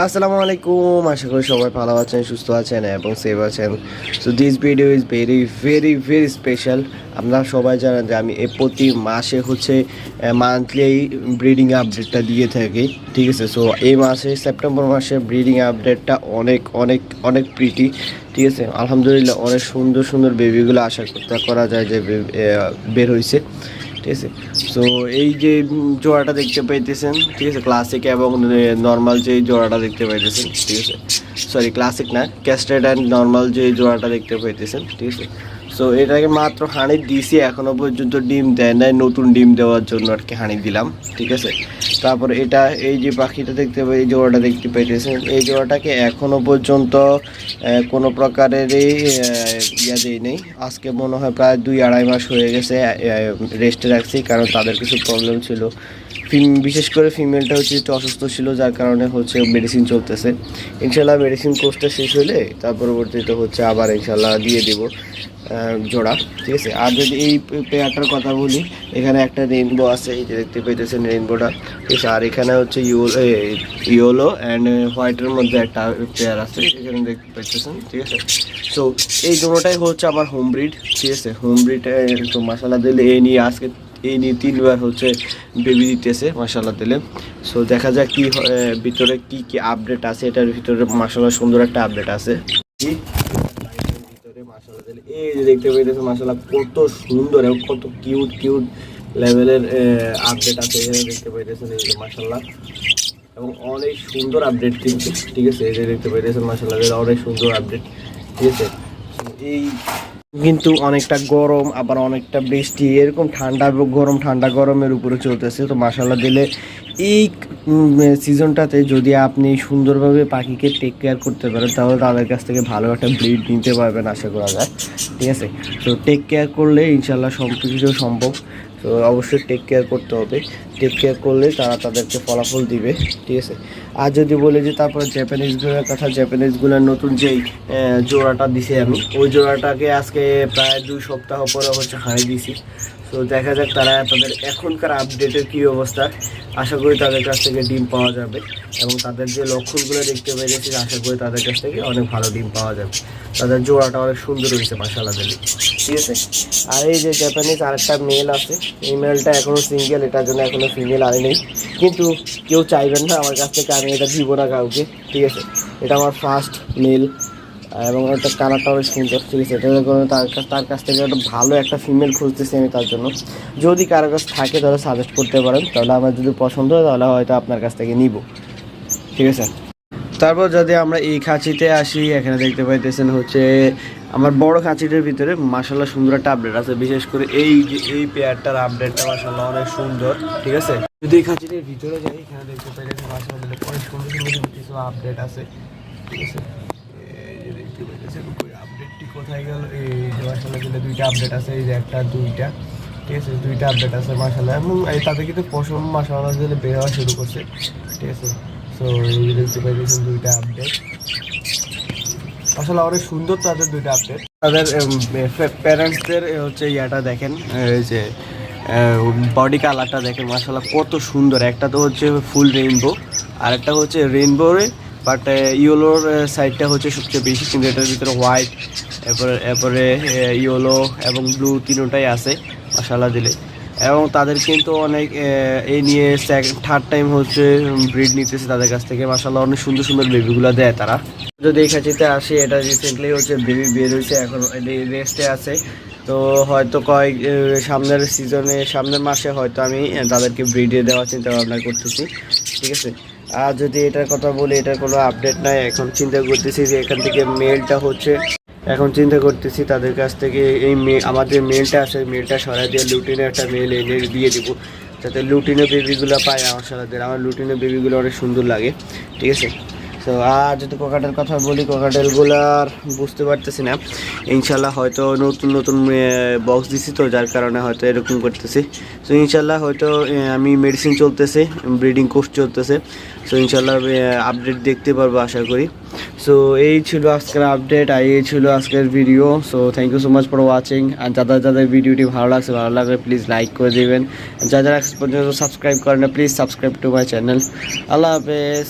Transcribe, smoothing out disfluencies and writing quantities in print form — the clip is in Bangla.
আসসালামু আলাইকুম, আশা করি সবাই ভালো আছেন, সুস্থ আছেন এবং সেভ আছেন। So this video is very very very special. আপনারা সবাই জানেন যে আমি প্রতি মাসে হচ্ছে মান্থলি ব্রিডিং আপডেটটা দিয়ে থাকি, ঠিক আছে। সো এই মাসে সেপ্টেম্বর মাসে ব্রিডিং আপডেটটা অনেক অনেক অনেক প্রিটি, ঠিক আছে। আলহামদুলিল্লাহ অনেক সুন্দর সুন্দর বেবিগুলো আশা করা যায় যে বের হয়েছে, ঠিক আছে। সো এই যে জোড়াটা দেখতে পাইতেছেন, ঠিক আছে, ক্লাসিক এবং নর্মাল যে জোড়াটা দেখতে পাইতেছেন, ঠিক আছে, সরি ক্লাসিক না, ক্যাস্টেড অ্যান্ড নর্মাল যে জোড়াটা দেখতে পাইতেছেন, ঠিক আছে। সো এটাকে মাত্র হানি দিছি, এখনও পর্যন্ত ডিম দেয় নাই, নতুন ডিম দেওয়ার জন্য আর কি হানি দিলাম, ঠিক আছে। তারপর এটা এই যে পাখিটা দেখতে পাই, এই জোড়াটা দেখতে পাইতেছেন, এই জোড়াটাকে এখনও পর্যন্ত কোনো প্রকারেরই ইয়া দিই নেই। আজকে মনে হয় প্রায় 2-2.5 মাস হয়ে গেছে রেস্টে রাখছি, কারণ তাদের কিছু প্রবলেম ছিল। বিশেষ করে ফিমেলটা হচ্ছে একটু অসুস্থ ছিল, যার কারণে হচ্ছে মেডিসিন চলতেছে। ইনশাল্লাহ মেডিসিন কোর্সটা শেষ হলে তার পরবর্তীতে হচ্ছে আবার ইনশাল্লাহ দিয়ে দেব জোড়া, ঠিক আছে। আর যদি এই পেয়ারটার কথা বলি, এখানে একটা রেইনবো আছে, এই যে দেখতে পেতেছেন রেইনবোটা, ঠিক আছে। আর এখানে হচ্ছে ইয়েলো অ্যান্ড হোয়াইটের মধ্যে একটা পেয়ার আছে, এখানে দেখতে পেতেছেন, ঠিক আছে। সো এই দুটোটাই হচ্ছে আমার হোম ব্রিড, ঠিক আছে। হোম ব্রিড তো মাসাল্লাহ দিলে এই নিয়ে 3বার হচ্ছে বেবি দিতেছে মাশাআল্লাহ দিলে। সো দেখা যাক কি ভিতরে কি আপডেট আছে, এটার ভিতরে মাশাআল্লাহ সুন্দর একটা আপডেট আছে। ভিতরে মাশাআল্লাহ দিলে এই যে দেখতে পাইতেছে মাশাআল্লাহ কত সুন্দর এবং কত কিউট লেভেলের আপডেট আছে, এখানে দেখতে পাইতেছেন এই যে মাশাআল্লাহ, এবং অনেক সুন্দর আপডেট কিন্তু, ঠিক আছে। এই যে দেখতে পাইতেছেন মাশাআল্লাহ অনেক সুন্দর আপডেট, ঠিক আছে। এই কিন্তু অনেকটা গরম আবার অনেকটা বৃষ্টি, এরকম ঠান্ডা গরমের উপরে চলতেছে। তো মাশাআল্লাহ দিলে এই সিজনটাতে যদি আপনি সুন্দরভাবে পাখিকে টেক কেয়ার করতে পারেন, তাহলে তাদের কাছ থেকে ভালো একটা ব্রিড নিতে পারবেন আশা করা যায়, ঠিক আছে। তো টেক কেয়ার করলে ইনশাল্লাহ সব কিছু সম্ভব। তো অবশ্যই টেক কেয়ার করতে হবে, টেক কেয়ার করলে তারা তাদেরকে ফলাফল দিবে, ঠিক আছে। আর যদি বলি যে তারপরে জাপানিজগুলোর কথা, জাপানিজগুলোর নতুন যেই জোড়াটা দিছি আমি, ওই জোড়াটাকে আজকে প্রায় 2 সপ্তাহ পরে হচ্ছে হারিয়ে দিছি। তো দেখা যাক তাদের এখনকার আপডেটের কী অবস্থা। আশা করি তাদের কাছ থেকে ডিম পাওয়া যাবে, এবং তাদের যে লক্ষণগুলো দেখতে পেয়েছি আশা করি তাদের কাছ থেকে অনেক ভালো ডিম পাওয়া যাবে। তাদের জোড়াটা অনেক সুন্দর হয়েছে মাশাআল্লাহ দিলে, ঠিক আছে। আর এই যে জাপানিজ আরেকটা মেল আছে, এই মেলটা এখনও সিঙ্গেল, এটার জন্য এখনও ফিমেল আনি নেই, কিন্তু কেউ চাইবেন না আমার কাছ থেকে, আমি এটা দিব না কাউকে, ঠিক আছে। এটা আমার ফার্স্ট মেল, এবং একটা কালারটা অনেক সুন্দর, ঠিক আছে। এটার কারণে তার কাছ থেকে একটা ভালো একটা ফিমেল খুঁজতেছি আমি তার জন্য। যদি কারো কাছ থাকে তাহলে সাজেস্ট করতে পারেন, তাহলে আমার যদি পছন্দ হয় তাহলে হয়তো আপনার কাছ থেকে নিব, ঠিক আছে। তারপর যদি আমরা এই খাঁচিতে আসি, এখানে দেখতে পাইতেছেন হচ্ছে আমার বড় খাঁচিটার ভিতরে মাশাআল্লাহ সুন্দর একটা আপডেট আছে। বিশেষ করে এই পেয়ারটার আপডেটটা মাশাআল্লাহ অনেক সুন্দর, ঠিক আছে। যদি এই খাঁচিটার ভিতরে যাই, এখানে দেখতে পাইতেছেন মাশাআল্লাহ অনেক সুন্দর সুন্দর কিছু আপডেট আছে, ঠিক আছে। আপডেটটি কোথায় গেল, এই যে মাশাআল্লাহ দিলে 2টা আপডেট আছে, এই যে একটা 2টা, ঠিক আছে, 2টা আপডেট আছে মাশাআল্লাহ, এবং তাদের কিন্তু পশম মাশাআল্লাহ দিলে বের হওয়া শুরু করছে, ঠিক আছে। সো এই যে দেখতে পাইতেছেন 2টা আপডেট মাশাআল্লাহ অনেক সুন্দর তাদের 2টা আপডেট। তাদের প্যারেন্টসদের হচ্ছে ইয়াটা দেখেন, এই যে বডি কালারটা দেখেন মাশাআল্লাহ কত সুন্দর। একটা তো হচ্ছে ফুল রেইনবো, আর একটা হচ্ছে রেইনবোরে বাট ইয়েলোর সাইডটা হচ্ছে সবচেয়ে বেশি, কিন্তু এটার ভিতরে হোয়াইট, এরপরে ইয়েলো এবং ব্লু তিনটাই আছে মাশাআল্লাহ দিলে। এবং তাদের কিন্তু অনেক এই নিয়ে থার্ড টাইম হচ্ছে ব্রিড নিতেছে তাদের কাছ থেকে, মাশাআল্লাহ অনেক সুন্দর সুন্দর বেবিগুলো দেয় তারা। যদি এই খাঁচিতে আসি, এটা রিসেন্টলি হচ্ছে বেবি বের হয়েছে, এখন রেস্টে আছে। তো হয়তো সামনের মাসে হয়তো আমি তাদেরকে ব্রিডে দেওয়ার চিন্তা ভাবনা করতেছি, ঠিক আছে। আর যদি এটার কথা বলি, এটার কোনো আপডেট নাই। এখন চিন্তা করতেছি যে এখান থেকে তাদের কাছ থেকে আমার যে মেলটা আছে, মেলটা সরাই দিয়ে লুটিনে একটা মেল এনে দিয়ে দিব, যাতে লুটিনে বেবিগুলো পায়। আমার লুটিনে বেবিগুলো অনেক সুন্দর লাগে, ঠিক আছে। তো আর যদি কোকাটেল কথা বলি, কোকাটেলগুলো আর বুঝতে পারতেছি না, ইনশাল্লাহ হয়তো নতুন বক্স দিছি, তো যার কারণে হয়তো এরকম করতেছি। সো ইনশাল্লাহ হয়তো আমি মেডিসিন চলতেছে, ব্রিডিং কোর্স চলতেছে, সো ইনশাল্লাহ আপডেট দেখতে পারবো আশা করি। সো এই ছিল আজকের আপডেট, আর এই ছিল আজকের video. So thank you so much for watching. আর যাদের ভিডিওটি ভালো লাগলে প্লিজ লাইক করে দেবেন। যারা পর্যন্ত সাবস্ক্রাইব করেন না, please subscribe to my channel. আল্লাহ হাফেজ।